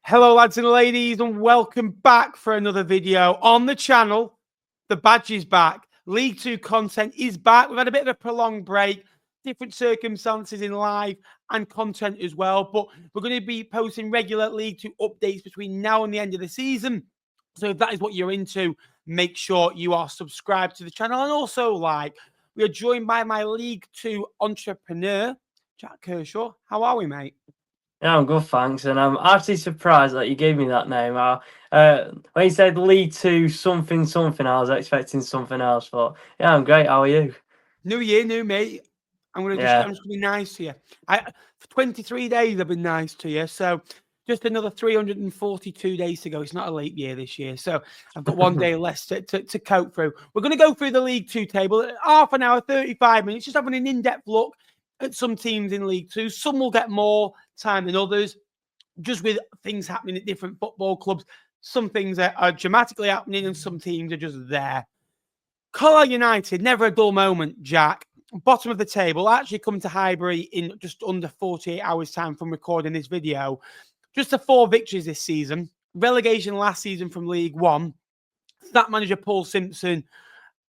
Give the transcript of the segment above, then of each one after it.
Hello lads and ladies, and welcome back for another video on the channel. The badge is back. League 2 content is back. We've had a bit of a prolonged break, different circumstances in live and content as well, but we're going to be posting regular League 2 updates between now and the end of the season. So if that is what you're into, make sure you are subscribed to the channel and also like. We are joined by my League 2 entrepreneur, Jack Kershaw. How are we, mate? Yeah, I'm good, thanks. And I'm actually surprised that you gave me that name. When you said League 2 something, I was expecting something else. But yeah, I'm great. How are you? New year, new me. I'm just gonna be nice to you. For 23 days I've been nice to you. So just another 342 days to go. It's not a leap year this year. So I've got one day less to cope through. We're going to go through the League 2 table. Half an hour, 35 minutes, just having an in-depth look at some teams in League 2. Some will get more time than others, just with things happening at different football clubs. Some things are dramatically happening and some teams are just there. Carlisle United, never a dull moment, Jack. Bottom of the table, actually come to Highbury in just under 48 hours' time from recording this video. Just the 4 victories this season. Relegation last season from League One. That manager Paul Simpson,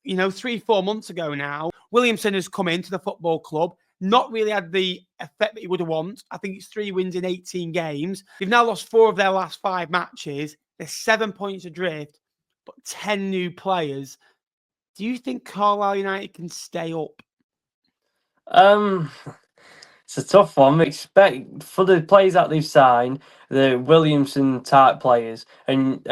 3-4 months ago now. Williamson has come into the football club, not really had the effect that he would have wanted. I think it's 3 wins in 18 games. They've now lost 4 of their last 5 matches. They're 7 points adrift, but 10 new players. Do you think Carlisle United can stay up? It's a tough one. Expect for the players that they've signed, the Williamson type players, and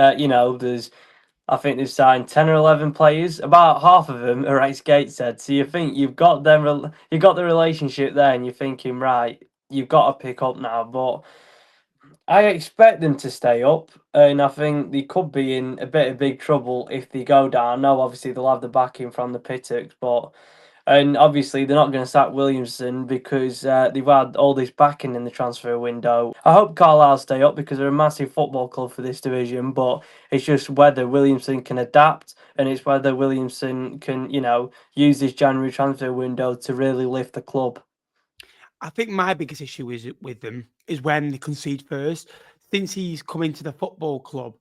I think they've signed 10 or 11 players. About half of them are ex-Gateshead. So you think you've got them, you've got the relationship there, and you're thinking, right, you've got to pick up now. But I expect them to stay up, and I think they could be in a bit of big trouble if they go down. No, obviously they'll have the backing from the Pittocks, and obviously they're not going to sack Williamson because they've had all this backing in the transfer window. I hope Carlisle stay up because they're a massive football club for this division, but it's just whether Williamson can adapt, and it's whether Williamson can, use this January transfer window to really lift the club. I think my biggest issue is with them is when they concede first. Since he's come into the football club,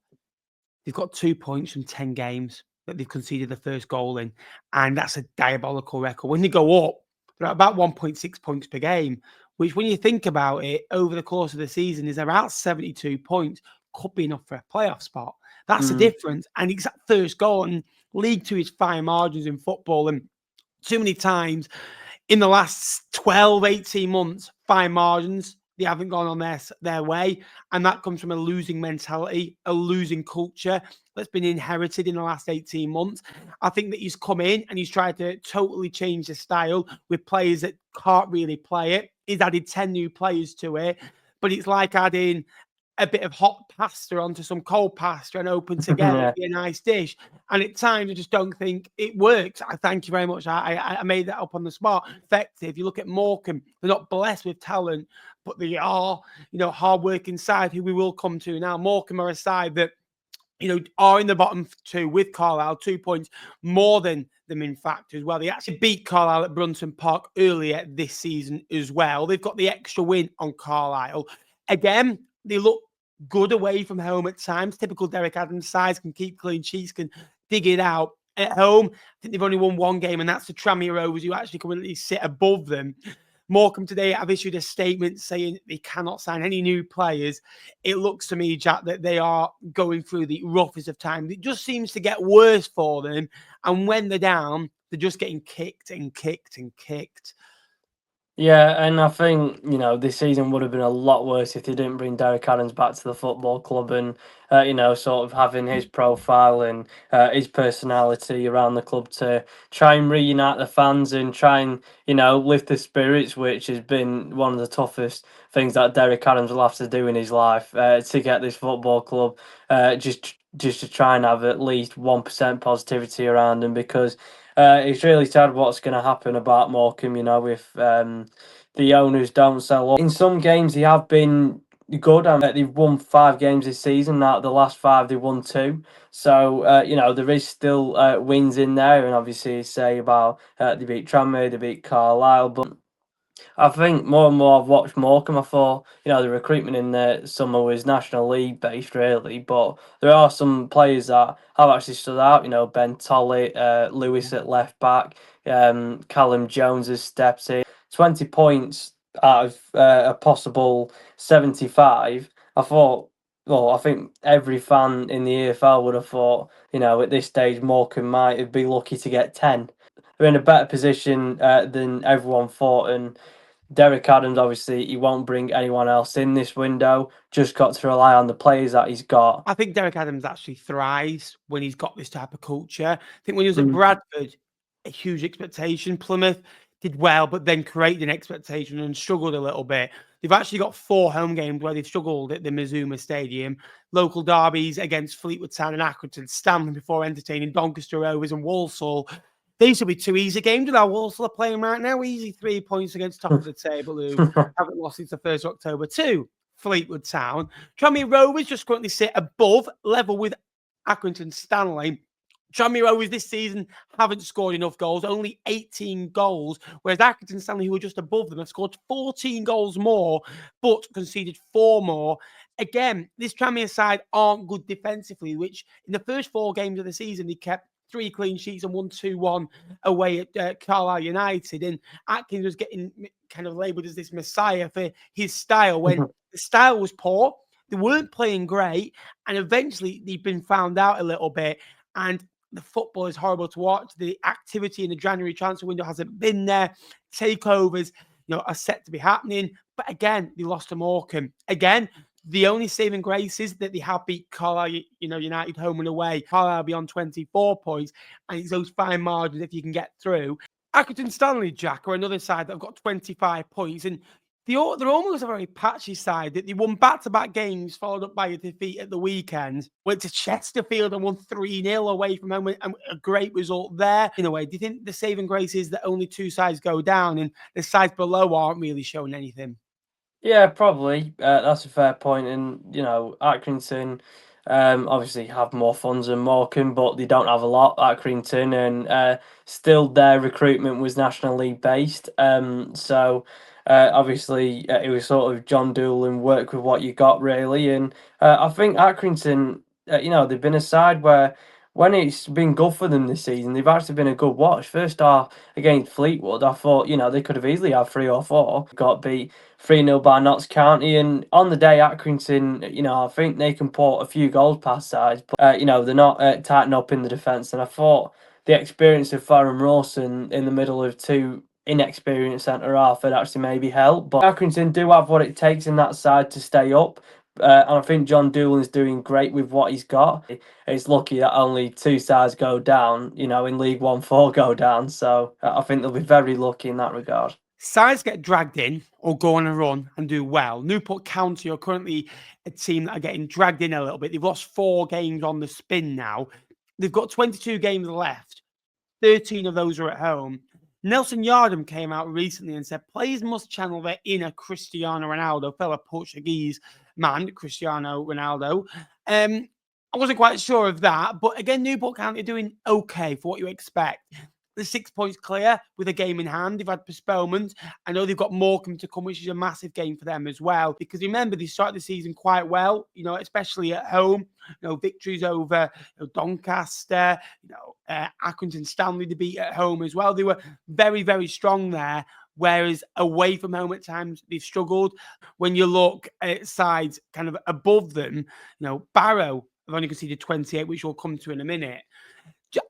they've got 2 points from 10 games that they've conceded the first goal in, and that's a diabolical record. When they go up, they're at about 1.6 points per game, which, when you think about it, over the course of the season is about 72 points. Could be enough for a playoff spot. That's the difference, and it's that first goal. And League 2 is fine margins in football, and too many times in the last 12, 18 months, fine margins, they haven't gone on their way. And that comes from a losing mentality, a losing culture that's been inherited in the last 18 months. I think that he's come in and he's tried to totally change the style with players that can't really play it. He's added 10 new players to it, but it's like adding a bit of hot pasta onto some cold pasta and open together Yeah. to be a nice dish. And at times, I just don't think it works. I thank you very much. I made that up on the spot. Effective. You look at Morecambe, they're not blessed with talent, but they are, hard-working side who we will come to now. Morecambe are a side that, are in the bottom 2 with Carlisle, 2 points more than them, in fact, as well. They actually beat Carlisle at Brunton Park earlier this season as well. They've got the extra win on Carlisle. Again, they look good away from home at times. Typical Derek Adams size, can keep clean sheets, can dig it out. At home, I think they've only won 1 game, and that's the Tranmere Rovers, who actually currently sit above them. Morecambe today have issued a statement saying they cannot sign any new players. It looks to me, Jack, that they are going through the roughest of times. It just seems to get worse for them. And when they're down, they're just getting kicked and kicked and kicked. Yeah, and I think, this season would have been a lot worse if they didn't bring Derek Adams back to the football club and, sort of having his profile and his personality around the club to try and reunite the fans and try and, lift the spirits, which has been one of the toughest things that Derek Adams will have to do in his life to get this football club just to try and have at least 1% positivity around him because it's really sad what's going to happen about Morecambe, if the owners don't sell up. In some games, they have been good. They've won 5 games this season. Out of the last 5, they won 2. So, there is still wins in there. And obviously, say about they beat Tranmere, they beat Carlisle. But I think more and more I've watched Morecambe. I thought, the recruitment in the summer was National League based, really, but there are some players that have actually stood out. Ben Tolley, Lewis at left back, Callum Jones has stepped in. 20 points out of a possible 75. I thought, well, I think every fan in the EFL would have thought, at this stage, Morecambe might be lucky to get 10. They're in a better position than everyone thought, and Derek Adams, obviously, he won't bring anyone else in this window. Just got to rely on the players that he's got. I think Derek Adams actually thrives when he's got this type of culture. I think when he was at Bradford, a huge expectation. Plymouth did well, but then created an expectation and struggled a little bit. They've actually got 4 home games where they've struggled at the Mazuma Stadium. Local derbies against Fleetwood Town and Accrington, Stanley before entertaining Doncaster Rovers and Walsall. These will be 2 easy games with our Walsall are playing right now. Easy 3 points against top of the table, who haven't lost since the 1st of October. 2, Fleetwood Town. Tranmere Rovers just currently sit above level with Accrington Stanley. Tranmere Rovers this season haven't scored enough goals, only 18 goals, whereas Accrington Stanley, who are just above them, have scored 14 goals more, but conceded 4 more. Again, this Tranmere side aren't good defensively, which in the first 4 games of the season, they kept 3 clean sheets and won 2-1 away at Carlisle United. And Atkins was getting kind of labelled as this messiah for his style when the style was poor. They weren't playing great. And eventually they've been found out a little bit. And the football is horrible to watch. The activity in the January transfer window hasn't been there. Takeovers, are set to be happening. But again, they lost to Morecambe. Again, the only saving grace is that they have beat Carlisle, United home and away. Carlisle will be on 24 points, and it's those fine margins if you can get through. Accrington Stanley, Jack, are another side that have got 25 points, and they're almost a very patchy side that they won back-to-back games, followed up by a defeat at the weekend. Went to Chesterfield and won 3-0 away from home, and a great result there. In a way, do you think the saving grace is that only 2 sides go down, and the sides below aren't really showing anything? Yeah, probably. That's a fair point. And, Accrington obviously have more funds than Morecambe, but they don't have a lot, Accrington. And still their recruitment was National League based. So obviously it was sort of John Dool and work with what you got, really. And I think Accrington, they've been a side where when it's been good for them this season, they've actually been a good watch. First half against Fleetwood, I thought, they could have easily had 3 or 4. Got beat 3-0 by Notts County. And on the day, Accrington, I think they can put a few goals past sides, but, they're not tightening up in the defence. And I thought the experience of Farron Rawson in the middle of 2 inexperienced centre half had actually maybe helped. But Accrington do have what it takes in that side to stay up. And I think John Doolan's doing great with what he's got. It's lucky that only 2 sides go down, in League 1, 4 go down. So I think they'll be very lucky in that regard. Sides get dragged in or go on a run and do well. Newport County are currently a team that are getting dragged in a little bit. They've lost 4 games on the spin now. They've got 22 games left. 13 of those are at home. Nelson Yardham came out recently and said players must channel their inner Cristiano Ronaldo, fellow Portuguese man, Cristiano Ronaldo. I wasn't quite sure of that, but again, Newport County are doing okay for what you expect. The 6 points clear with a game in hand. They've had postponements. I know they've got Morecambe to come, which is a massive game for them as well. Because remember, they started the season quite well, especially at home. Victories over Doncaster, Accrington Stanley to beat at home as well. They were very, very strong there. Whereas away from home at times, they've struggled. When you look at sides kind of above them, Barrow have only conceded 28, which we'll come to in a minute.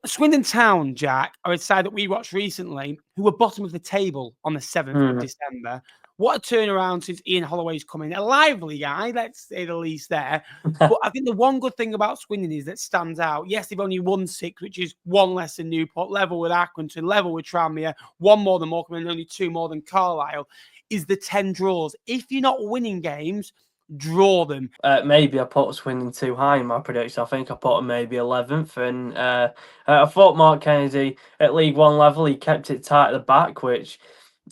Swindon Town, Jack, are a side that we watched recently who were bottom of the table on the 7th of December. What a turnaround since Ian Holloway's come in. A lively guy, let's say the least there. But I think the one good thing about Swindon is that stands out. Yes, they've only won 6, which is 1 less than Newport, level with Accrington, level with Tranmere, 1 more than Morecambe, and only 2 more than Carlisle, is the 10 draws. If you're not winning games, draw them. Maybe I put Swindon too high in my prediction. I think I put him maybe 11th. And I thought Mark Kennedy at League One level, he kept it tight at the back, which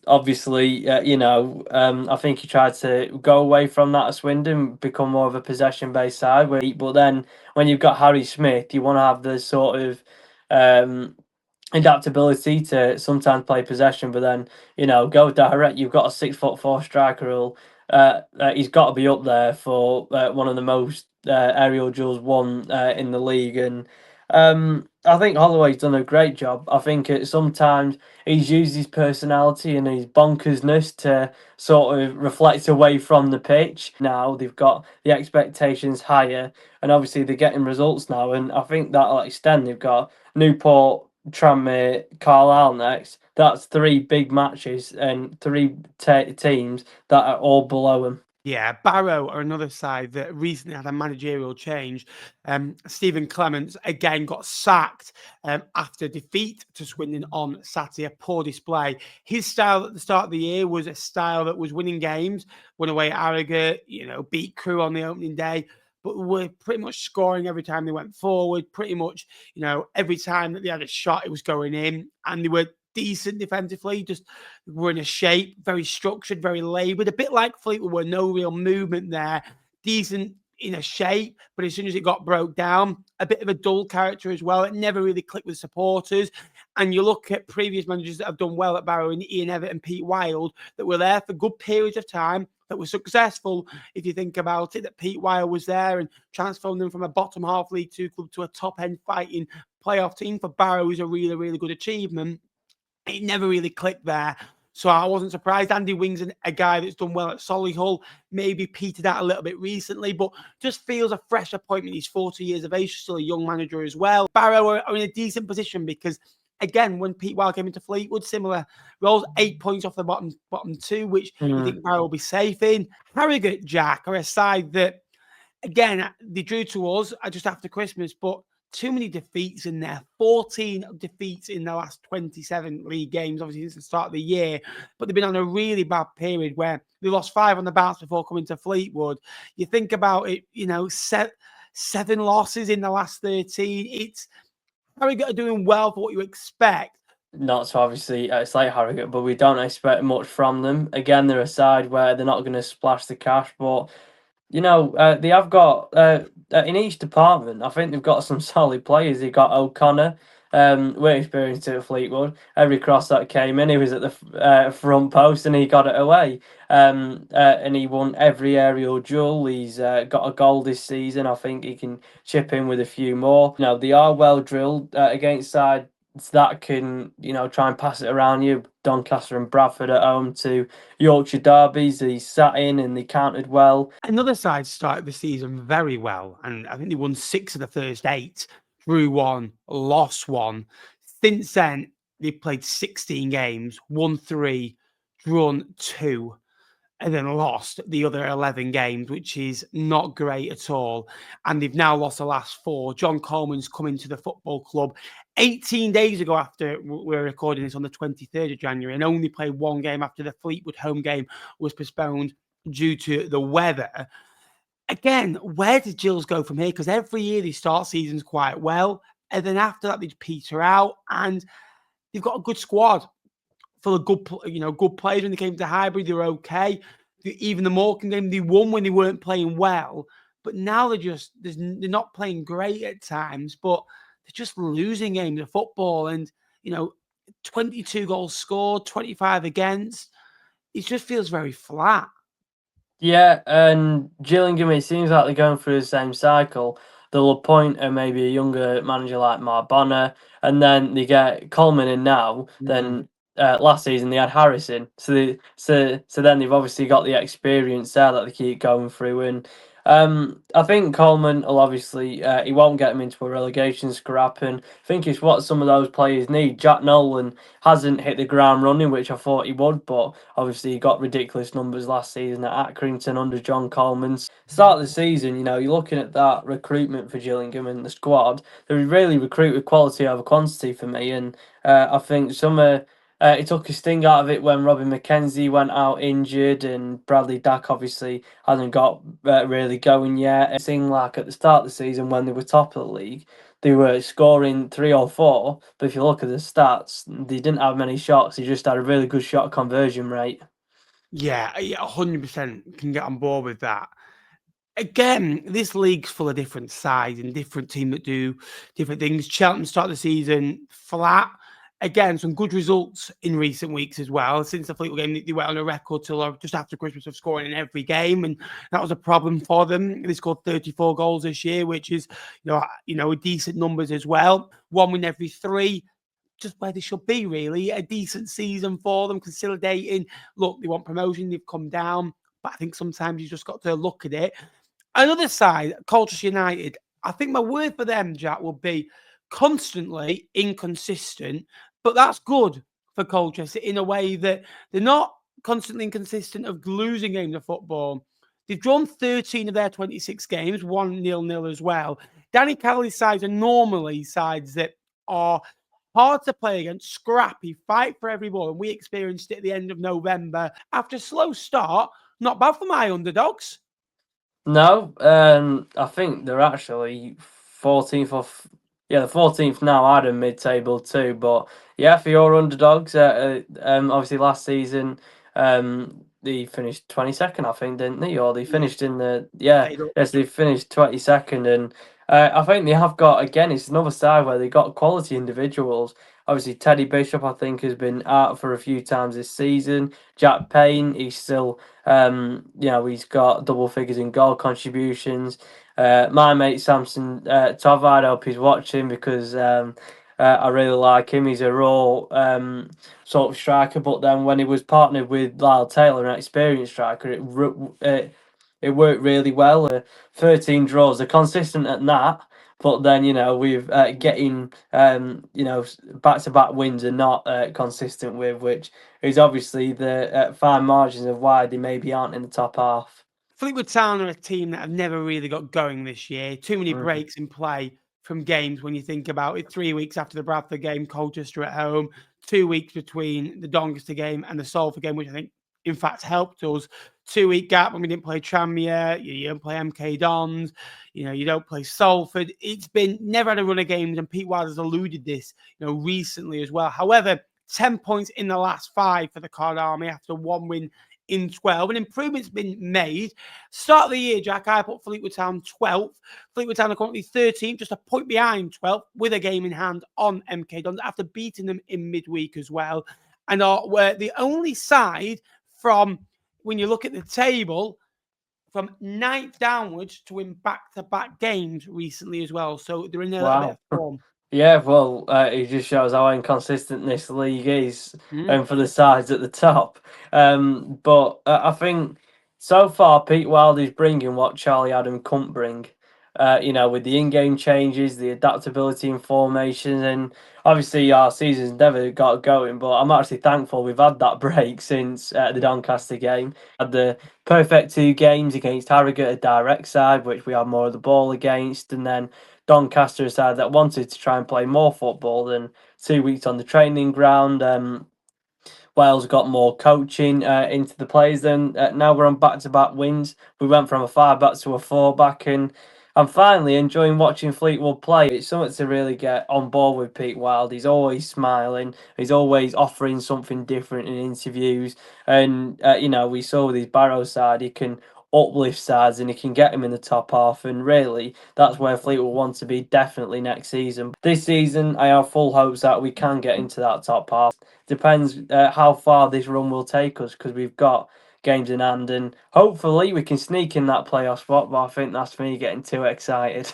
obviously, I think he tried to go away from that at Swindon, become more of a possession-based side. But then when you've got Harry Smith, you want to have the sort of adaptability to sometimes play possession, but then go direct. You've got a 6'4" striker who'll he's got to be up there for one of the most aerial duels won in the league, and I think Holloway's done a great job. I think sometimes he's used his personality and his bonkersness to sort of reflect away from the pitch. Now they've got the expectations higher, and obviously they're getting results now, and I think that'll extend. They've got Newport, Tranmere, Carlisle next. That's 3 big matches and 3 teams that are all below them. Yeah, Barrow are another side that recently had a managerial change. Stephen Clements again got sacked after defeat to Swindon on Saturday. A poor display. His style at the start of the year was a style that was winning games, won away at Harrogate, beat Crewe on the opening day, but were pretty much scoring every time they went forward. Pretty much, every time that they had a shot, it was going in, and they were decent defensively, just were in a shape, very structured, very laboured, a bit like Fleetwood, were no real movement there, decent in a shape, but as soon as it got broke down, a bit of a dull character as well. It never really clicked with supporters. And you look at previous managers that have done well at Barrow, and Ian Evatt and Pete Wild, that were there for good periods of time, that were successful, if you think about it, that Pete Wild was there and transformed them from a bottom half League Two club to a top end fighting playoff team for Barrow is a really, really good achievement. It never really clicked there. So I wasn't surprised. Andy Wing's a guy that's done well at Solihull, maybe petered out a little bit recently, but just feels a fresh appointment. He's 40 years of age, still a young manager as well. Barrow are in a decent position because, again, when Pete Wild came into Fleetwood, similar roles, 8 points off the bottom 2, which you think Barrow will be safe in. Harrogate, Jack, are a side that, again, they drew to us just after Christmas, but too many defeats in there. 14 defeats in the last 27 league games, obviously since the start of the year. But they've been on a really bad period where they lost 5 on the bounce before coming to Fleetwood. You think about it, 7 losses in the last 13. It's Harrogate are doing well for what you expect. Not so obviously it's like Harrogate, but we don't expect much from them. Again, they're a side where they're not going to splash the cash, but they have got in each department. I think they've got some solid players. They've got O'Connor, we're experienced at Fleetwood. Every cross that came in, he was at the front post and he got it away. And he won every aerial duel. He's got a goal this season. I think he can chip in with a few more. They are well drilled against sides that can, try and pass it around you. Doncaster and Bradford at home to Yorkshire derbies. They sat in and they countered well. Another side started the season very well, and I think they won 6 of the first 8, drew 1, lost 1. Since then, they've played 16 games, won 3, drawn 2, and then lost the other 11 games, which is not great at all. And they've now lost the last 4. John Coleman's come into the football club 18 days ago after we're recording this on the 23rd of January, and only played 1 game after the Fleetwood home game was postponed due to the weather. Again, where did Gills go from here? Because every year they start seasons quite well, and then after that they peter out, and they've got a good squad full of good players. When they came to Highbury, they were okay. Even the Morecambe game, they won when they weren't playing well, but now they're not playing great at times, but they're just losing games of football. And 22 goals scored, 25 against. It just feels very flat. Yeah, and Gillingham, it seems like they're going through the same cycle. They'll appoint maybe a younger manager like Mark Bonner, and then they get Coleman in now. Then last season they had Harrison, so then they've obviously got the experience there that they keep going through. And I think Coleman will obviously he won't get them into a relegation scrap, and I think it's what some of those players need. Jack Nolan hasn't hit the ground running, which I thought he would, but obviously he got ridiculous numbers last season at Accrington under John Coleman's. Start of the season, you're looking at that recruitment for Gillingham and the squad. They really recruited quality over quantity for me, and I think it took a sting out of it when Robin McKenzie went out injured, and Bradley Dack obviously hasn't got really going yet. It seemed like at the start of the season when they were top of the league, they were scoring 3 or 4, but if you look at the stats, they didn't have many shots. They just had a really good shot conversion rate. Yeah, 100% can get on board with that. Again, this league's full of different sides and different teams that do different things. Cheltenham start the season flat. again, some good results in recent weeks as well. Since the Fleetwood game, they went on a record till just after Christmas of scoring in every game, and that was a problem for them. They scored 34 goals this year, which is, a decent numbers as well. 1 win every 3, just where they should be, really. A decent season for them, consolidating. Look, they want promotion, they've come down, but I think sometimes you just got to look at it. Another side, Colchester United, I think my word for them, Jack, will be constantly inconsistent, but that's good for Colchester in a way that they're not constantly inconsistent of losing games of football. They've drawn 13 of their 26 games, 1-0 as well. Danny Cowley's sides are normally sides that are hard to play against, scrappy, fight for every ball, and we experienced it at the end of November. After a slow start, not bad for my underdogs. No, I think they're actually 14th off. Yeah, the 14th now. I had a mid-table too, but yeah, for your underdogs, obviously last season, they finished 22nd, I think, didn't they? Or they finished in the yes, they finished 22nd, and I think they have got, again, it's another side where they got quality individuals. Obviously, Teddy Bishop, I think, has been out for a few times this season. Jack Payne, he's still, he's got double figures in goal contributions. My mate Samson Tovard, I hope he's watching because I really like him. He's a raw sort of striker, but then when he was partnered with Lyle Taylor, an experienced striker, it worked really well. 13 draws, they're consistent at that. But then, we've getting, back-to-back wins are not consistent with, which is obviously the fine margins of why they maybe aren't in the top half. Fleetwood Town are a team that have never really got going this year. Too many breaks in play from games when you think about it. 3 weeks after the Bradford game, Colchester at home. 2 weeks between the Doncaster game and the Salford game, which I think, in fact, helped us. 2-week gap when we didn't play Tranmere. You don't play MK Dons. You don't play Salford. It's been never had a run of games, and Pete Wild has alluded this, recently as well. However, 10 points in the last 5 for the Card Army after 1 win in 12. An improvement's been made. Start of the year, Jack, I put Fleetwood Town 12th. Fleetwood Town are currently 13th, just a point behind 12th, with a game in hand on MK Dons after beating them in midweek as well. And were the only side from, when you look at the table, from 9th downwards to win back-to-back games recently as well. So they're in a little bit of form. Yeah, well, it just shows how inconsistent this league is for the sides at the top. But I think so far Pete Wild is bringing what Charlie Adam couldn't bring. With the in-game changes, the adaptability in formation, and obviously our season's never got going. But I'm actually thankful we've had that break since the Doncaster game. Had the perfect 2 games against Harrogate, a direct side, which we had more of the ball against, and then Doncaster, a side that wanted to try and play more football than 2 weeks on the training ground. Wales got more coaching into the players. Then now we're on back-to-back wins. We went from a 5-back to a 4-back, and I'm finally enjoying watching Fleetwood play. It's something to really get on board with Pete Wild. He's always smiling. He's always offering something different in interviews. And, we saw with his Barrow side, he can uplift sides and he can get them in the top half, and really that's where Fleetwood want to be definitely next season. This season I have full hopes that we can get into that top half. Depends how far this run will take us, because we've got games in hand and hopefully we can sneak in that playoff spot, but I think that's me getting too excited.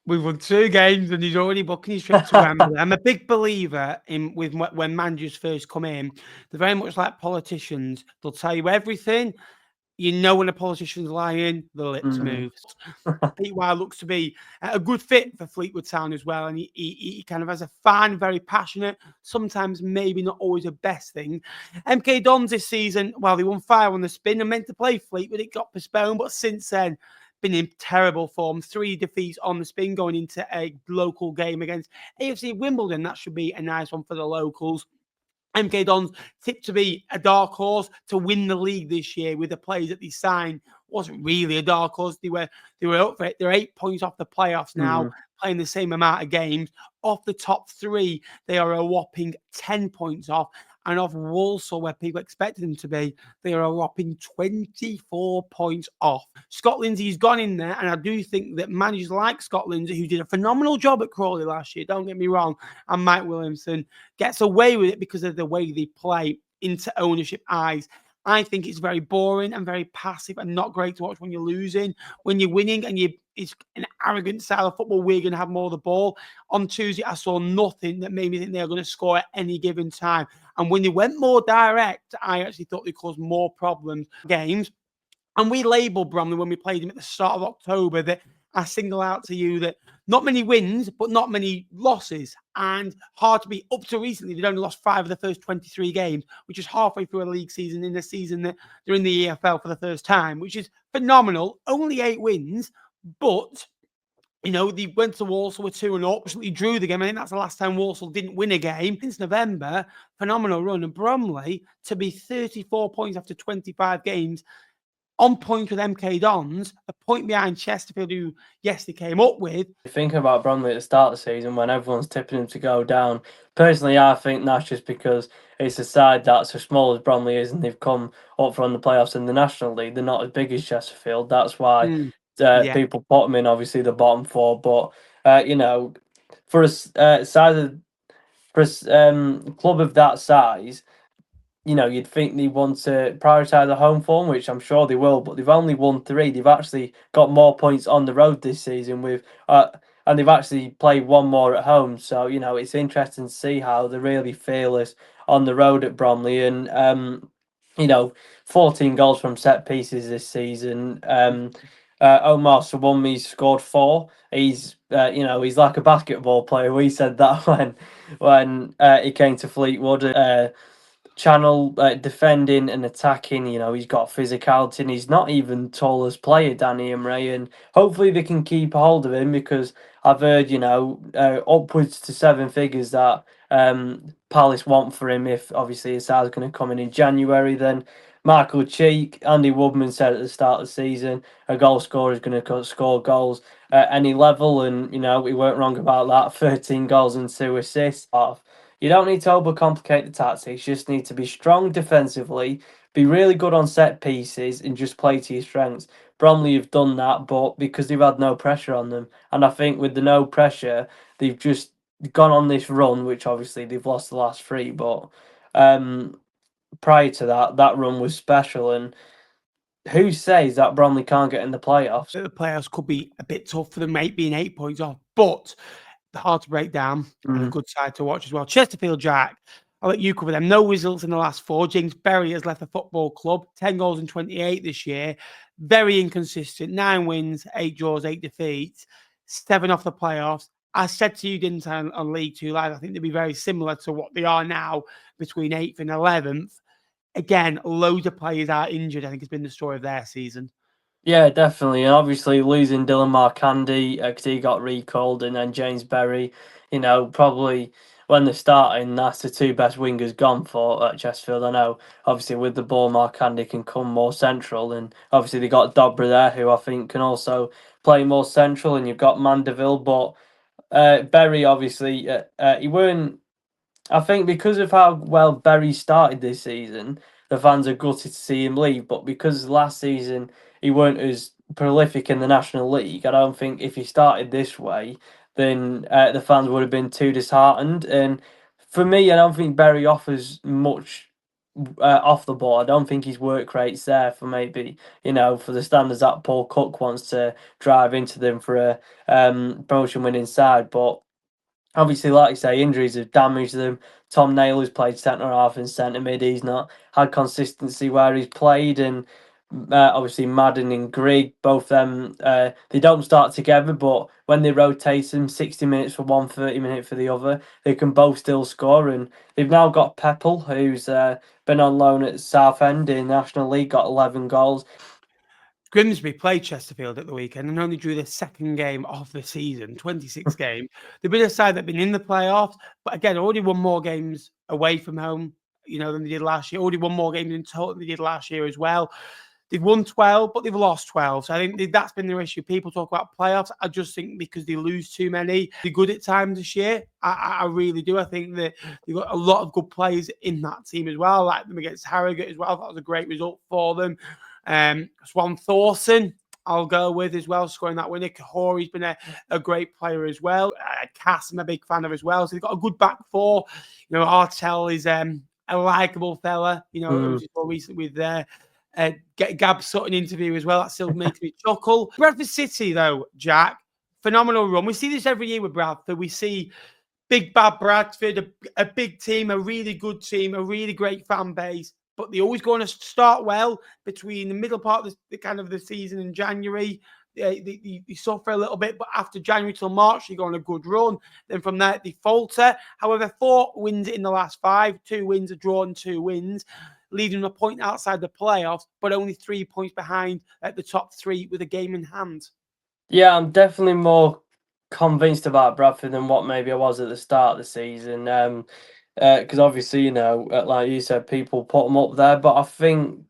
We've won 2 games and he's already booking his trip to Wembley. I'm a big believer in when managers first come in, they're very much like politicians. They'll tell you everything. When a politician's lying, the lips move. Pete Wild looks to be a good fit for Fleetwood Town as well. And he kind of has a fine, very passionate, sometimes maybe not always the best thing. MK Dons this season, they won 5 on the spin and meant to play Fleetwood. It got postponed, but since then, been in terrible form. 3 defeats on the spin going into a local game against AFC Wimbledon. That should be a nice one for the locals. MK Dons tipped to be a dark horse to win the league this year with the players that they signed. Wasn't really a dark horse. They were up for it. They're 8 points off the playoffs now, playing the same amount of games. Off the top 3, they are a whopping 10 points off. and off Walsall, where people expected them to be, they are a whopping 24 points off. Scott Lindsay's gone in there, and I do think that managers like Scott Lindsay, who did a phenomenal job at Crawley last year, don't get me wrong, and Mike Williamson, gets away with it because of the way they play into ownership eyes. I think it's very boring and very passive and not great to watch when you're losing. When you're winning and it's an arrogant style of football, we're going to have more of the ball. On Tuesday, I saw nothing that made me think they were going to score at any given time. And when they went more direct, I actually thought they caused more problems games. And we labelled Bromley when we played him at the start of October that I single out to you that not many wins, but not many losses. And hard to beat. Up to recently, they'd only lost 5 of the first 23 games, which is halfway through a league season in the season that they're in the EFL for the first time, which is phenomenal. Only 8 wins, but they went to Walsall with 2-0, absolutely drew the game. I think that's the last time Walsall didn't win a game since November. Phenomenal run. And Bromley to be 34 points after 25 games, on point with MK Dons, a point behind Chesterfield, who, yes, they came up with. Thinking about Bromley at the start of the season when everyone's tipping them to go down, personally, I think that's just because it's a side that's as small as Bromley is and they've come up from the playoffs in the National League. They're not as big as Chesterfield. That's why people put them in, obviously, the bottom 4. But, for a club of that size, you'd think they want to prioritise the home form, which I'm sure they will, but they've only won 3. They've actually got more points on the road this season and they've actually played 1 more at home. So, it's interesting to see how they're really fearless on the road at Bromley. And, 14 goals from set pieces this season. Omar Sawunmi's scored 4. He's like a basketball player. We said that when he came to Fleetwood. Channel defending and attacking, he's got physicality and he's not even tallest player, Danny Imre, and hopefully they can keep a hold of him because I've heard, upwards to 7 figures that Palace want for him if obviously his side's going to come in January. Then Michael Cheek, Andy Woodman said at the start of the season, a goal scorer is going to score goals at any level, and we weren't wrong about that. 13 goals and 2 assists. You don't need to overcomplicate the tactics. You just need to be strong defensively, be really good on set pieces, and just play to your strengths. Bromley have done that, but because they've had no pressure on them. And I think with the no pressure, they've just gone on this run, which obviously they've lost the last 3. But prior to that run was special. And who says that Bromley can't get in the playoffs? The playoffs could be a bit tough for them, being 8 points off. But hard to break down and a good side to watch as well. Chesterfield, Jack, I'll let you cover them. No results in the last 4. James Berry has left the football club. 10 goals in 28 this year. Very inconsistent. 9 wins, 8 draws, 8 defeats. 7 off the playoffs. I said to you, didn't I, on League 2 Live, I think they'd be very similar to what they are now between 8th and 11th. Again, loads of players are injured. I think it's been the story of their season. Yeah, definitely. And obviously losing Dylan Marcandy because he got recalled, and then James Berry, probably when they're starting, that's the 2 best wingers gone for Chesterfield. I know, obviously, with the ball, Marcandy can come more central, and obviously they got Dobra there, who I think can also play more central, and you've got Mandeville, but Berry, obviously, he weren't. I think because of how well Berry started this season, the fans are gutted to see him leave. But because last season he weren't as prolific in the National League, I don't think if he started this way, then the fans would have been too disheartened. And for me, I don't think Berry offers much off the ball. I don't think his work rate's there for maybe, for the standards that Paul Cook wants to drive into them for a promotion winning side. But obviously, like you say, injuries have damaged them. Tom Naylor's played centre half and centre mid. He's not had consistency where he's played, and obviously Madden and Grigg, both them, they don't start together, but when they rotate them, 60 minutes for one, 30 minutes for the other, they can both still score. And they've now got Peppel, who's been on loan at Southend in National League, got 11 goals. Grimsby played Chesterfield at the weekend and only drew the 2nd game of the season, 26 game. They've been a side that have been in the playoffs, but again, already won more games away from home, than they did last year. Already won more games in total than they did last year as well. They've won 12, but they've lost 12. So I think that's been their issue. People talk about playoffs. I just think because they lose too many, they're good at times this year. I really do. I think that they've got a lot of good players in that team as well. I like them against Harrogate as well. That was a great result for them. Swan Thorson, I'll go with as well, scoring that winner. Kahori's been a great player as well. Cass, I'm a big fan of as well. So they've got a good back four. Artell is a likeable fella. It was just more recently with Gab Sutton interview as well. That still makes me chuckle. Bradford City, though, Jack, phenomenal run. We see this every year with Bradford. We see big bad Bradford, a big team, a really good team, a really great fan base. But they always going to start well between the middle part of the season in January. They suffer a little bit, but after January till March, they go on a good run. Then from there, they falter. However, 4 wins in the last 5, 2 wins, a draw and 2 wins, leaving a point outside the playoffs, but only 3 points behind at the top 3 with a game in hand. Yeah, I'm definitely more convinced about Bradford than what maybe I was at the start of the season. Because obviously, like you said, people put them up there, but I think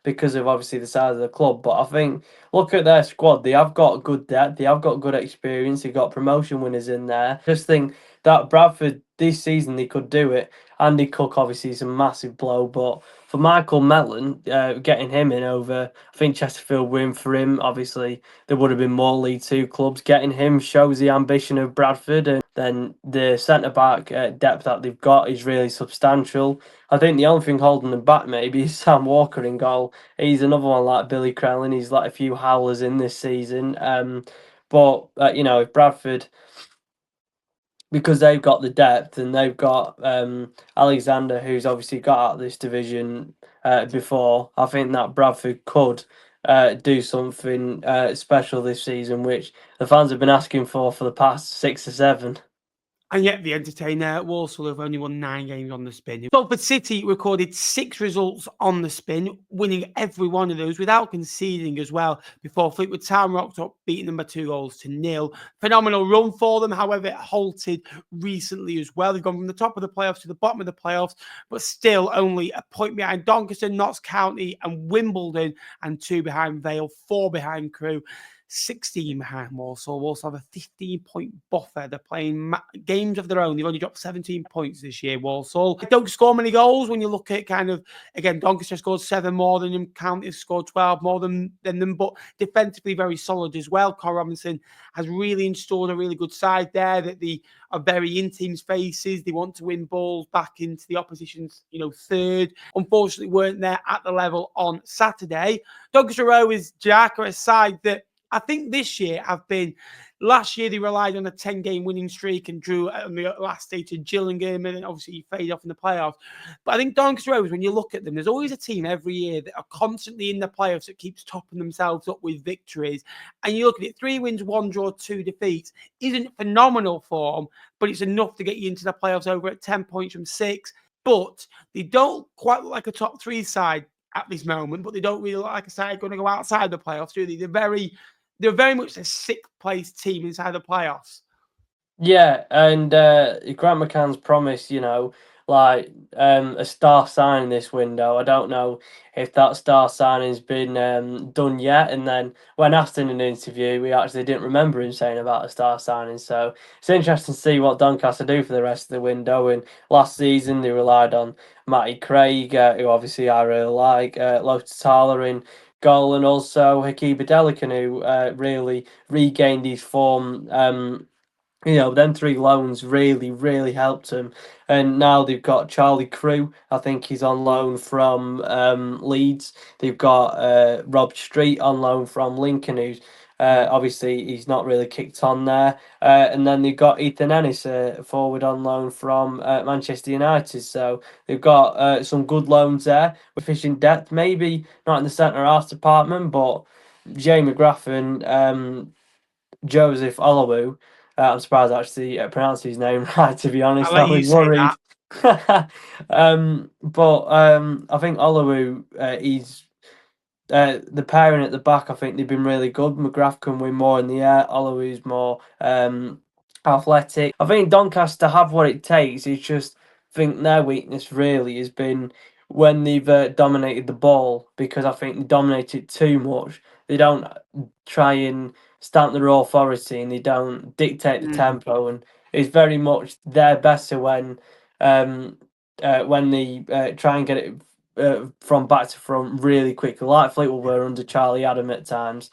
because of obviously the size of the club, but I think look at their squad, they have got good depth, they have got good experience, they've got promotion winners in there. Just think that Bradford this season they could do it. Andy Cook obviously is a massive blow, but for Michael Mellon, getting him in over, I think Chesterfield win for him. Obviously, there would have been more League Two clubs. Getting him shows the ambition of Bradford, and then the centre back depth that they've got is really substantial. I think the only thing holding them back maybe is Sam Walker in goal. He's another one like Billy Crellin. He's like a few howlers in this season. But if Bradford, because they've got the depth and they've got Alexander, who's obviously got out of this division before, I think that Bradford could do something special this season, which the fans have been asking for the past 6 or 7. And yet the entertainer, Walsall, have only won 9 games on the spin. Salford City recorded 6 results on the spin, winning every one of those without conceding as well, before Fleetwood Town rocked up, beating them by 2-0. Phenomenal run for them. However, it halted recently as well. They've gone from the top of the playoffs to the bottom of the playoffs, but still only a point behind Doncaster, Notts County and Wimbledon, and 2 behind Vale, 4 behind Crewe. 16 behind Walsall. Walsall have a 15-point buffer. They're playing games of their own. They've only dropped 17 points this year, Walsall. They don't score many goals when you look at again, Doncaster scored 7 more than them. County scored 12 more than them, but defensively very solid as well. Carl Robinson has really installed a really good side there that they are very in teams' faces. They want to win balls back into the opposition's, third. Unfortunately, weren't there at the level on Saturday. Doncaster Rovers, Jack, are a side that I think this year last year they relied on a 10-game winning streak and drew on the last day to Gillingham, and then obviously he faded off in the playoffs. But I think Doncaster Rovers, when you look at them, there's always a team every year that are constantly in the playoffs that keeps topping themselves up with victories. And you look at it, 3 wins, 1 draw, 2 defeats. Isn't phenomenal form, but it's enough to get you into the playoffs over at 10 points from 6. But they don't quite look like a top 3 side at this moment, but they don't really look like a side going to go outside the playoffs, do they? They're very much a 6th place team inside the playoffs. Yeah, and Grant McCann's promised, a star signing this window. I don't know if that star signing's been done yet. And then when asked in an interview, we actually didn't remember him saying about a star signing. So it's interesting to see what Doncaster do for the rest of the window. And last season, they relied on Matty Craig, who obviously I really like, Lotala in goal, and also Hakeem Delican, who really regained his form. Them 3 loans really, really helped him. And now they've got Charlie Crewe. I think he's on loan from Leeds. They've got Rob Street on loan from Lincoln, who's obviously he's not really kicked on there. And then they've got Ethan Ennis, forward on loan from Manchester United. So they've got some good loans there. With fishing depth, maybe not in the centre half department, but Jay McGrath and Joseph Olowu. I'm surprised I actually pronounced his name right, to be honest. I was worried. But I think Olowu, he's the pairing at the back. I think they've been really good. McGrath can win more in the air. Olowu's more athletic. I think Doncaster have what it takes. It's just, I think their weakness really has been when they've dominated the ball, because I think they dominate it too much. They don't try and stamp their authority, and they don't dictate the tempo, and it's very much they're better when they try and get it from back to front really quickly, like Fleetwood were under Charlie Adam at times.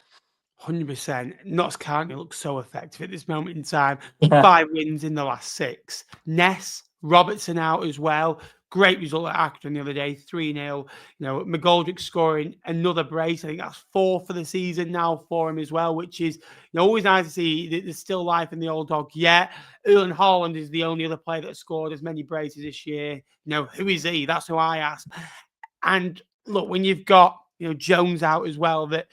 100%. Notts County looks so effective at this moment in time. Yeah. 5 wins in the last 6. Ness, Robertson out as well. Great result at Accrington the other day, 3-0. McGoldrick scoring another brace. I think that's 4 for the season now for him as well, which is always nice to see that there's still life in the old dog. Yeah, Erling Haaland is the only other player that scored as many braces this year. Who is he? That's who I asked. And look, when you've got Jones out as well, that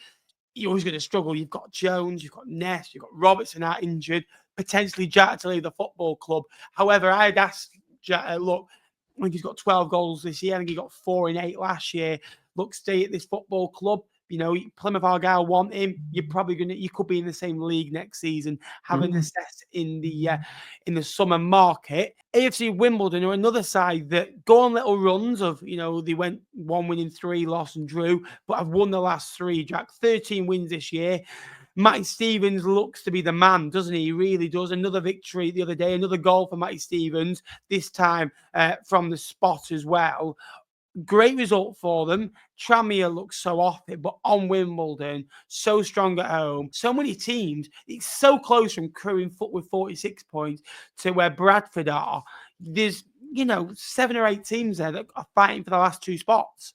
you're always going to struggle. You've got Jones, you've got Ness, you've got Robertson out injured, potentially Jack to leave the football club. However, I had asked Jack, look, I think he's got 12 goals this year. I think he got 4 in 8 last year. Look, stay at this football club. Plymouth Argyle want him. You could be in the same league next season, having assessed in the summer market. AFC Wimbledon are another side that go on little runs of, they went 1 win in 3, lost and drew, but have won the last 3, Jack. 13 wins this year. Matty Stevens looks to be the man, doesn't he? He really does. Another victory the other day, another goal for Matty Stevens, this time from the spot as well. Great result for them. Tranmere looks so off it, but on Wimbledon, so strong at home. So many teams. It's so close from Crewe in foot with 46 points to where Bradford are. There's, 7 or 8 teams there that are fighting for the last 2 spots.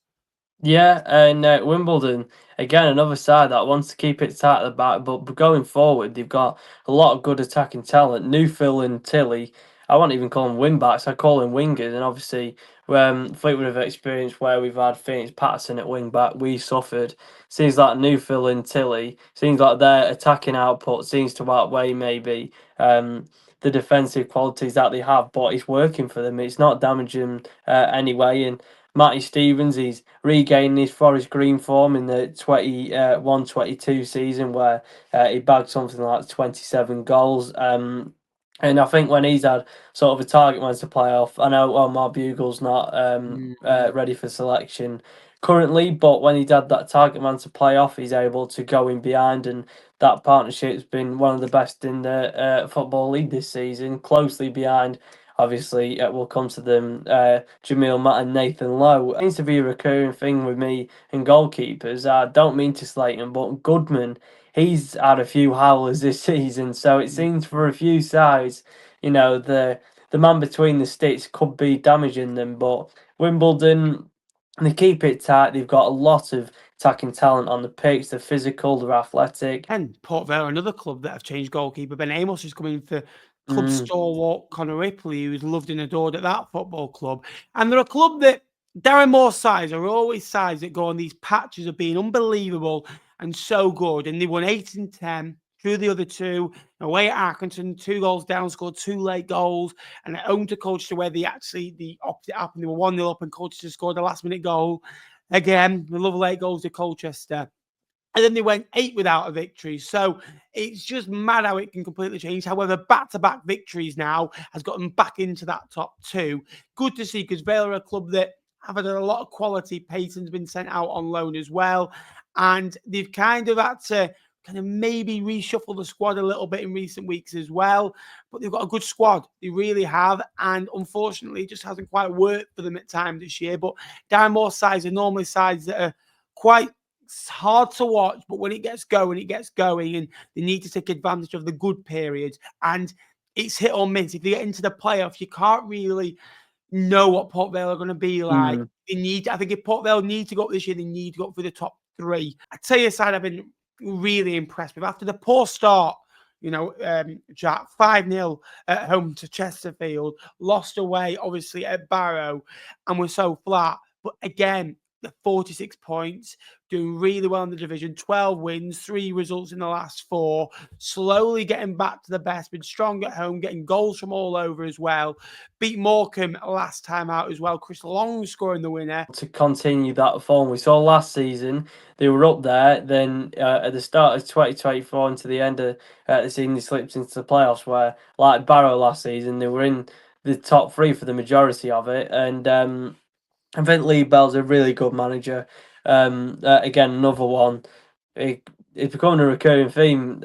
Yeah, and Wimbledon, again, another side that wants to keep it tight at the back, but going forward, they've got a lot of good attacking talent. Newfield and Tilly, I won't even call them wing backs, I call them wingers, and obviously Fleetwood have experienced where we've had Phoenix Patterson at wing back, we suffered. Seems like Newfield and Tilly, seems like their attacking output seems to outweigh maybe the defensive qualities that they have, but it's working for them. It's not damaging anyway, and Matty Stevens, he's regaining his Forest Green form in the 21-22 season where he bagged something like 27 goals. And I think when he's had sort of a target man to play off, I know Omar Bugle's not ready for selection currently, but when he's had that target man to play off, he's able to go in behind, and that partnership's been one of the best in the Football League this season, closely behind. Obviously, we'll come to them. Jamil Matt and Nathan Lowe. It seems to be a recurring thing with me and goalkeepers. I don't mean to slate him, but Goodman, he's had a few howlers this season. So it seems for a few sides, the man between the sticks could be damaging them. But Wimbledon, they keep it tight. They've got a lot of attacking talent on the pitch. They're physical, they're athletic. And Port Vale, another club that have changed goalkeeper. Ben Amos is coming for club stalwart Connor Ripley, who's loved and adored at that football club. And they're a club that Darren Moore's sides are always sides that go on these patches of being unbelievable and so good. And they won 8 and 10 through the other 2. Away at Accrington, 2 goals down, scored 2 late goals. And at home to Colchester, where the opposite happened. They were 1-0 up and Colchester scored a last minute goal. Again, we love late goals to Colchester. And then they went 8 without a victory. So it's just mad how it can completely change. However, back-to-back victories now has got them back into that top 2. Good to see, because Vale are a club that have had a lot of quality. Payton's been sent out on loan as well. And they've kind of had to maybe reshuffle the squad a little bit in recent weeks as well. But they've got a good squad. They really have. And unfortunately, it just hasn't quite worked for them at times this year. But Darren Moore's sides are normally sides that are quite... It's hard to watch, but when it gets going, and they need to take advantage of the good periods. And it's hit or miss. If they get into the playoff, you can't really know what Port Vale are going to be like. I think if Port Vale need to go up this year, they need to go up for the top 3. I tell you a side I've been really impressed with. After the poor start, Jack, 5-0 at home to Chesterfield, lost away, obviously, at Barrow, and were so flat. But again, the 46 points, doing really well in the division, 12 wins, 3 results in the last 4, slowly getting back to the best, been strong at home, getting goals from all over as well. Beat Morecambe last time out as well. Chris Long scoring the winner. To continue that form we saw last season, they were up there. Then at the start of 2024 into the end of the season, they slipped into the playoffs where, like Barrow last season, they were in the top 3 for the majority of it. And I think Lee Bell's a really good manager. Again, another one. It's becoming a recurring theme.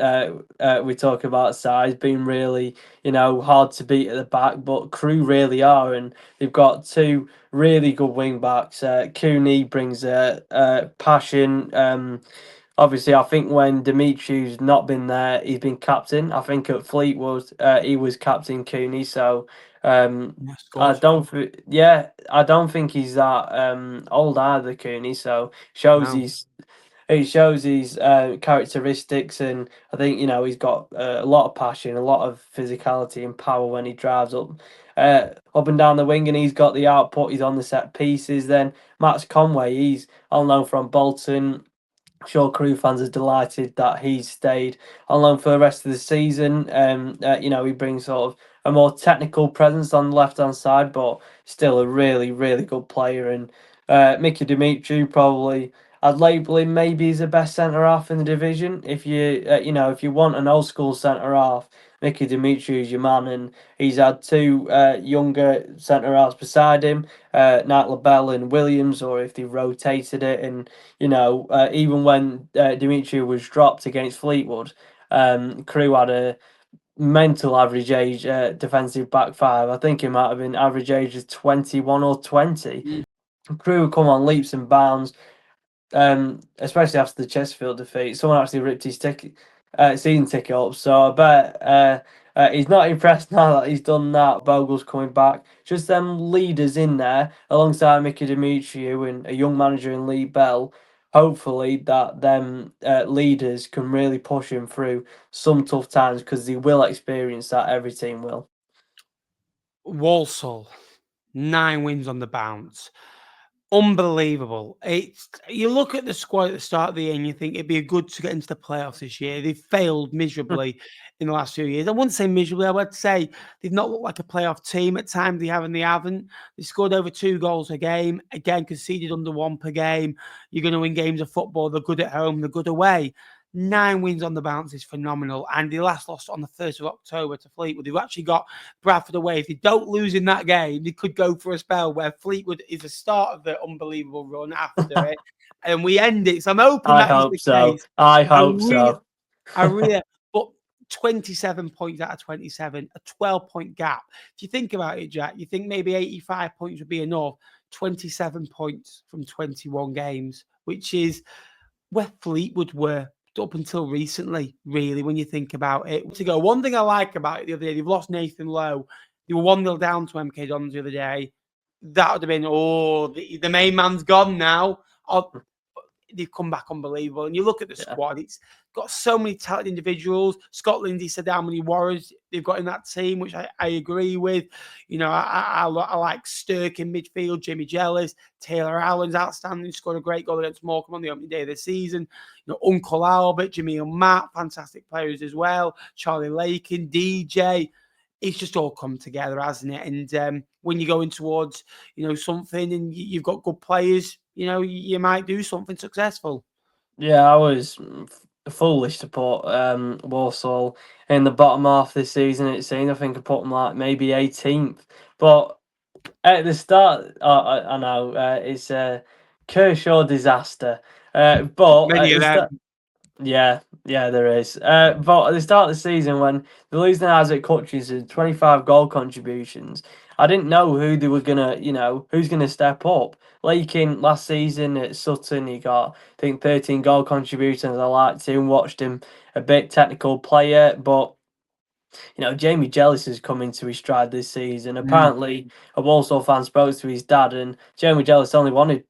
We talk about size being really, hard to beat at the back, but Crewe really are, and they've got two really good wing backs. Cooney brings passion. Obviously, I think when Dimitri's not been there, he's been captain. I think at Fleetwood, he was captain Cooney. So Yeah, scores. I don't think he's that old either, Cooney. So shows No. he's it shows his characteristics, and I think he's got a lot of passion, a lot of physicality and power when he drives up and down the wing, and he's got the output. He's on the set pieces. Then Max Conway, he's on loan from Bolton. Sure, Crewe fans are delighted that he's stayed on loan for the rest of the season. He brings sort of a more technical presence on the left hand side, but still a really, really good player. And Mickey Dimitri probably, I'd label him maybe as the best centre half in the division. If if you want an old school centre half, Mickey Dimitri is your man, and he's had two younger centre halves beside him, Nat LaBelle and Williams, or if they rotated it. And even when Dimitri was dropped against Fleetwood, Crewe had a mental average age defensive back five. I think it might have been average age of 21 or 20. Mm. Crewe come on leaps and bounds, especially after the Chesterfield defeat. Someone actually ripped his season ticket up, so I bet he's not impressed now that he's done that. Bogle's coming back. Just them leaders in there alongside Mickey Demetriou and a young manager in Lee Bell. Hopefully that them leaders can really push him through some tough times, because they will experience that. Every team will. Walsall, 9 wins on the bounce. Unbelievable. You look at the squad at the start of the year and you think it'd be good to get into the playoffs this year. They've failed miserably in the last few years. I wouldn't say miserably, I would say they've not looked like a playoff team at times. They haven't. They scored over 2 goals a game. Again, conceded under 1 per game. You're going to win games of football. They're good at home. They're good away. 9 wins on the bounce is phenomenal. And they last lost on the 1st of October to Fleetwood. They've actually got Bradford away. If they don't lose in that game, they could go for a spell where Fleetwood is the start of the unbelievable run after it. And we end it. So I'm hoping I that is hope the so. case. I hope so. I really, but 27 points out of 27, a 12-point gap. If you think about it, Jack, you think maybe 85 points would be enough. 27 points from 21 games, which is where Fleetwood were up until recently, really, when you think about it. To go, one thing I like about it the other day, they've lost Nathan Lowe. They were 1-0 down to MK Dons the other day. That would have been, the main man's gone now. They've come back unbelievable. And you look at the squad, it's got so many talented individuals. Scott Lindsay said how many warriors they've got in that team, which I agree with. I like Stirk in midfield, Jimmy Jellis, Taylor Allen's outstanding, scored a great goal against Morecambe on the opening day of the season. Uncle Albert, Jamil Matt, fantastic players as well. Charlie Lakin, DJ. It's just all come together, hasn't it? And when you're going towards, something and you've got good players, you might do something successful. Yeah, I was foolish to put Walsall in the bottom half this season. It seemed, I think I put them like maybe 18th, but at the start, I know it's a Kershaw disaster. But Many at of the start, them. yeah, there is. But at the start of the season, when they're losing Isaac Hutchins and 25 goal contributions, I didn't know who they were gonna, who's gonna step up. Lakin last season at Sutton, he got, I think, 13 goal contributions. I liked him, watched him a bit, technical player, but Jamie Jellis has come into his stride this season. Apparently, a Walsall fan spoke to his dad, and Jamie Jellis only wanted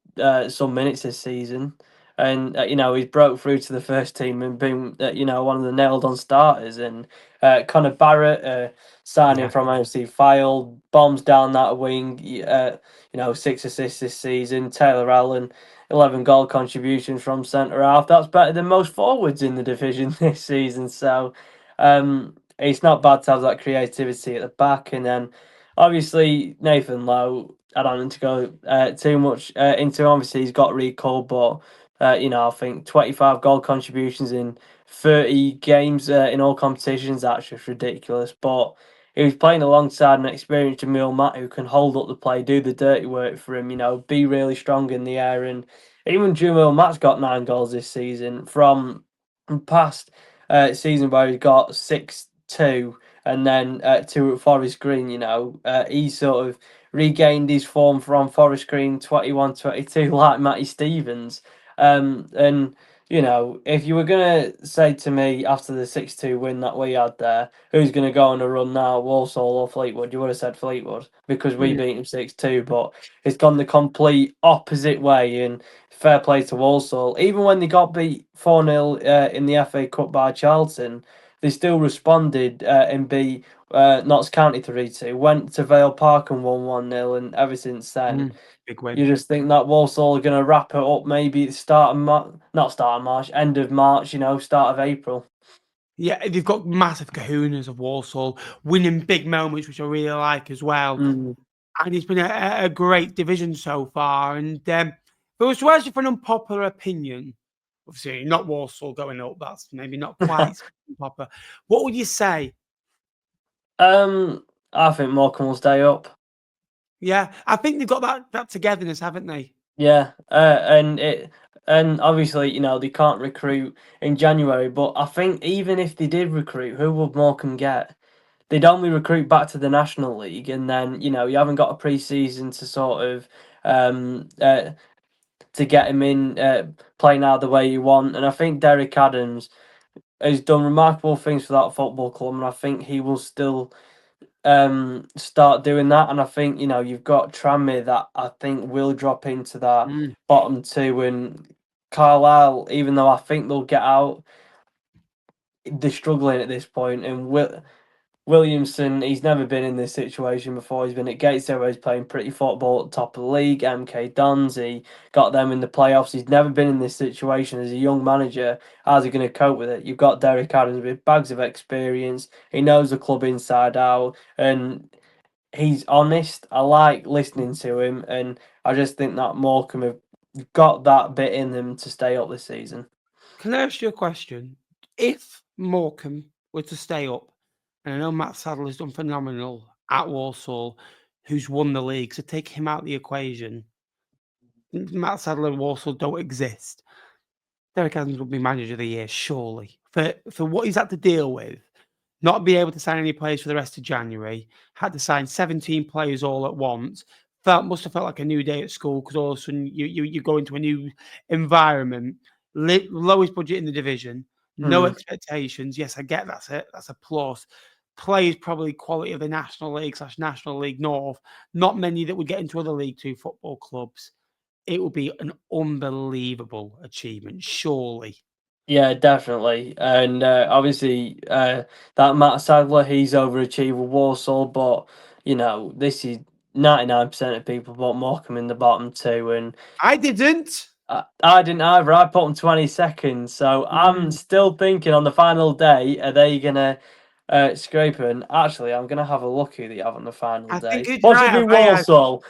some minutes this season. And, he's broke through to the first team and been, one of the nailed on starters. And Connor Barrett, signing from NFC File, bombs down that wing, 6 assists this season. Taylor Allen, 11 goal contributions from centre half. That's better than most forwards in the division this season. So, it's not bad to have that creativity at the back. And then obviously Nathan Lowe, I don't need to go too much into him. Obviously he's got recall, but I think 25 goal contributions in 30 games in all competitions, that's just ridiculous. But he was playing alongside an experienced Jamil Matt who can hold up the play, do the dirty work for him, be really strong in the air. And even Jamil Matt's got 9 goals this season from past season where he got 6-2 and then 2 at Forest Green. He sort of regained his form from Forest Green 21-22 like Matty Stevens. And if you were going to say to me after the 6-2 win that we had there, who's going to go on a run now, Walsall or Fleetwood, you would have said Fleetwood because we beat him 6-2, but it's gone the complete opposite way. And fair play to Walsall. Even when they got beat 4-0 in the FA Cup by Charlton, they still responded and beat Notts County 3-2, went to Vale Park and won 1-0, and ever since then, big win. you just think that Walsall are going to wrap it up maybe end of March, start of April. Yeah, they've got massive kahunas of Walsall, winning big moments, which I really like as well. And it's been a great division so far. And if it was to ask you for an unpopular opinion, obviously not Walsall going up, that's maybe not quite unpopular. What would you say? I think Morecambe will stay up. Yeah, I think they've got that togetherness, haven't they? Yeah, and obviously, they can't recruit in January, but I think even if they did recruit, who would Morecambe get? They'd only recruit back to the National League, and then, you haven't got a pre-season to sort of to get him in playing out the way you want. And I think Derek Adams has done remarkable things for that football club, and I think he will still start doing that. And I think you've got Tranmere that I think will drop into that bottom 2, and Carlisle, even though I think they'll get out, they're struggling at this point. And Williamson, he's never been in this situation before. He's been at Gateshead where he's playing pretty football at the top of the league. MK Dons, he got them in the playoffs. He's never been in this situation as a young manager. How's he going to cope with it? You've got Derek Adams with bags of experience. He knows the club inside out, and he's honest. I like listening to him, and I just think that Morecambe have got that bit in them to stay up this season. Can I ask you a question? If Morecambe were to stay up, and I know Matt Sadler's done phenomenal at Walsall, who's won the league, so take him out of the equation. Matt Sadler and Walsall don't exist. Derek Adams will be manager of the year, surely. For what he's had to deal with, not be able to sign any players for the rest of January, had to sign 17 players all at once. Must have felt like a new day at school because all of a sudden you go into a new environment, lowest budget in the division, no expectations. Yes, I get that's a plus. Players probably quality of the National League / National League North. Not many that would get into other League Two football clubs. It would be an unbelievable achievement, surely. Yeah, definitely. And obviously, that Matt Sadler, he's overachieved with Walsall, but, this is 99% of people put Morecambe in the bottom 2. And I didn't. I didn't either. I put them 22nd. So I'm still thinking on the final day, are they going to scrape it? And actually, I'm going to have a look who they have on the final day. What should be Walsall?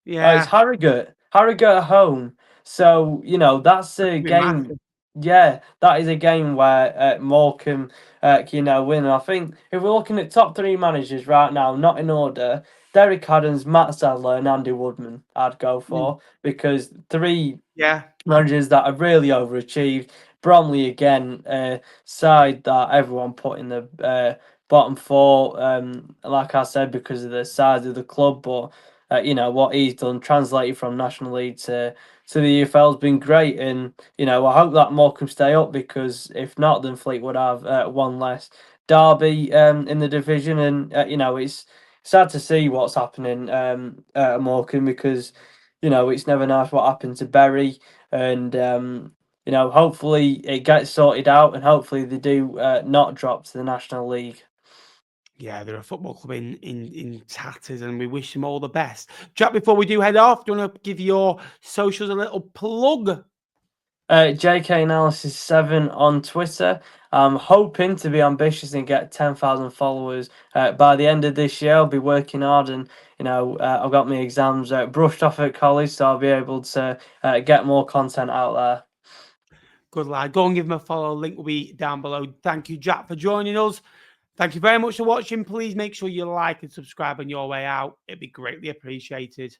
Yeah. It's Harrogate. Harrogate at home. So, that's a game. Massive. Yeah, that is a game where Morecambe can win. And I think if we're looking at top 3 managers right now, not in order, Derek Adams, Matt Sadler, and Andy Woodman, I'd go for, because 3 managers that have really overachieved. Bromley again, side that everyone put in the bottom 4, like I said, because of the size of the club, but what he's done, translated from National League to the EFL, has been great. And I hope that Morecambe stay up, because if not, then Fleetwood have one less derby in the division. And it's sad to see what's happening at Morecambe, because it's never nice what happened to Bury. And hopefully it gets sorted out, and hopefully they do not drop to the National League. Yeah, they're a football club in tatters, and we wish them all the best. Jack, before we do head off, do you want to give your socials a little plug? JK Analysis 7 on Twitter. I'm hoping to be ambitious and get 10,000 followers by the end of this year. I'll be working hard, and I've got my exams brushed off at college, so I'll be able to get more content out there. Good lad. Go and give him a follow. Link will be down below. Thank you, Jack, for joining us. Thank you very much for watching. Please make sure you like and subscribe on your way out. It'd be greatly appreciated.